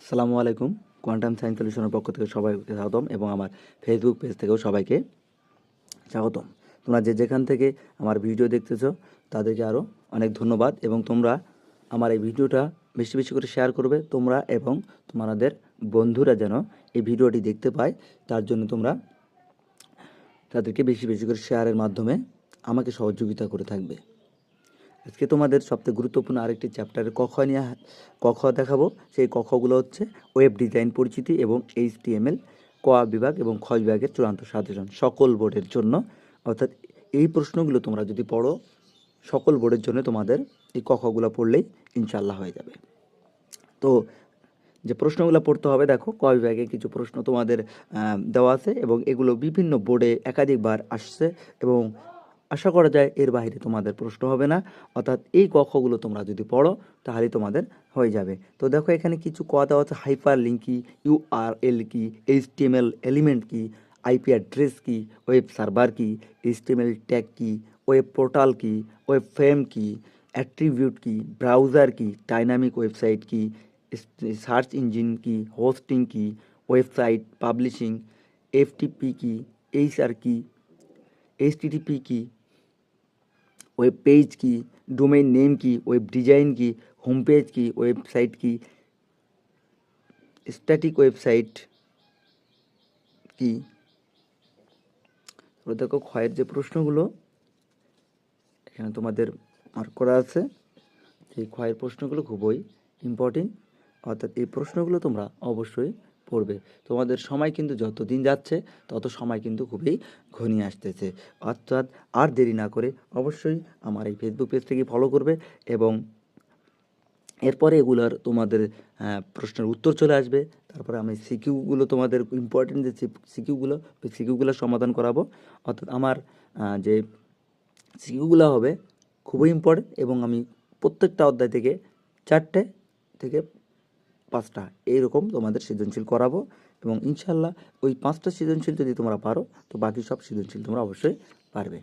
আসসালামু আলাইকুম। Quantum science সলিউশনের পক্ষ থেকে সবাইকে স্বাগতম এবং আমার ফেসবুক পেজ থেকেও সবাইকে স্বাগতম। তোমরা যে যেখান থেকে আমার ভিডিও দেখতেছো তাদেরকে আরও অনেক ধন্যবাদ এবং তোমরা আমার এই ভিডিওটা বেশি বেশি করে শেয়ার করবে তোমরা এবং তোমাদের বন্ধুরা যেন এই ভিডিওটি দেখতে পায় তার জন্য তোমরা তাদেরকে বেশি বেশি করে শেয়ারের মাধ্যমে আমাকে সহযোগিতা করে থাকবে। আজকে তোমাদের সবথেকে গুরুত্বপূর্ণ আরেকটি চ্যাপ্টারের ক খ দেখাবো। সেই ক খগুলো হচ্ছে ওয়েব ডিজাইন পরিচিতি এবং HTML ক বিভাগ এবং খ বিভাগের চূড়ান্ত সাজেশন সকল বোর্ডের জন্য। অর্থাৎ এই প্রশ্নগুলো তোমরা যদি পড়ো সকল বোর্ডের জন্য তোমাদের এই ক খগুলো পড়লেই ইনশাল্লাহ হয়ে যাবে। তো যে প্রশ্নগুলো পড়তে হবে, দেখো ক বিভাগে কিছু প্রশ্ন তোমাদের দেওয়া আছে এবং এগুলো বিভিন্ন বোর্ডে একাধিকবার আসছে এবং আশা করা যায় এর বাইরে তোমাদের প্রশ্ন হবে না। অর্থাৎ এই ক খগুলো তোমরা যদি পড়ো তাহলেই তোমাদের হয়ে যাবে। তো দেখো এখানে কিছু ক দেওয়া আছে, হাইপার লিঙ্ক কি, URL কি, HTML এলিমেন্ট কি, IP অ্যাড্রেস কি, ওয়েব সার্ভার কি, HTML ট্যাগ কি, ওয়েব পোর্টাল কি, ওয়েব ফ্রেম কি, অ্যাট্রিবিউট কি, ব্রাউজার কি, ডাইনামিক ওয়েবসাইট কি, সার্চ ইঞ্জিন কি, হোস্টিং কি, ওয়েবসাইট পাবলিশিং, FTP কি, HR কি, HTTP কি, ওয়েব পেজ কি, ডোমেইন নেম কি, ওয়েব ডিজাইন কি, হোম পেজ কি, ওয়েবসাইট কি, স্ট্যাটিক ওয়েবসাইট কি। তো দেখো ক্ষয়ের যে প্রশ্নগুলো এখানে তোমাদের মার্ক করা আছে, এই ক্ষয়ের প্রশ্নগুলো খুবই ইম্পর্টেন্ট। অর্থাৎ এই প্রশ্নগুলো তোমরা অবশ্যই পড়বে। তোমাদের সময় কিন্তু যত দিন যাচ্ছে তত সময় কিন্তু খুবই ঘনিয়ে আসতেছে। অর্থাৎ আর দেরি না করে অবশ্যই আমার এই ফেসবুক পেজটাকে ফলো করবে এবং এরপরে এগুলার তোমাদের প্রশ্নের উত্তর চলে আসবে। তারপরে আমি সিকিউগুলো তোমাদের ইম্পর্টেন্ট যে সিকিউগুলো ওই সিকিউগুলো সমাধান করাবো। অর্থাৎ আমার যে সিকিউগুলো হবে খুবই ইম্পর্টেন্ট এবং আমি প্রত্যেকটা অধ্যায় থেকে 4টে থেকে 5টা এইরকম তোমাদের সৃজনশীল করাবো এবং ইনশাল্লাহ ওই 5টা সৃজনশীল যদি তোমরা পারো তো বাকি সব সৃজনশীল তোমরা অবশ্যই পারবে।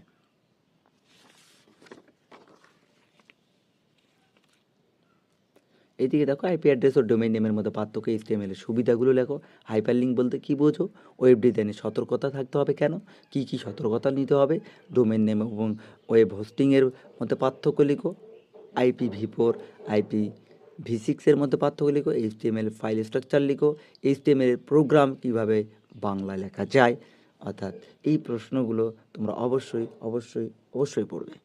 এইদিকে দেখো আইপি অ্যাড্রেস ও ডোমেইন নেমের মধ্যে পার্থক্য, HTML এর সুবিধাগুলো লেখো। হাইপারলিঙ্ক বলতে কি বোঝো, ওয়েব ডিজাইনে সতর্কতা থাকতে হবে কেন, কি কি সতর্কতা নিতে হবে, ডোমেইন নেম এবং ওয়েব হোস্টিংয়ের মধ্যে পার্থক্য লিখো, IPv4 IPv6 এর মধ্যে পার্থক্য লিখো, HTML ফাইল স্ট্রাকচার লিখো, HTML এর প্রোগ্রাম কিভাবে বাংলায় লেখা যায়। অর্থাৎ এই প্রশ্নগুলো তোমরা অবশ্যই অবশ্যই অবশ্যই পড়বে।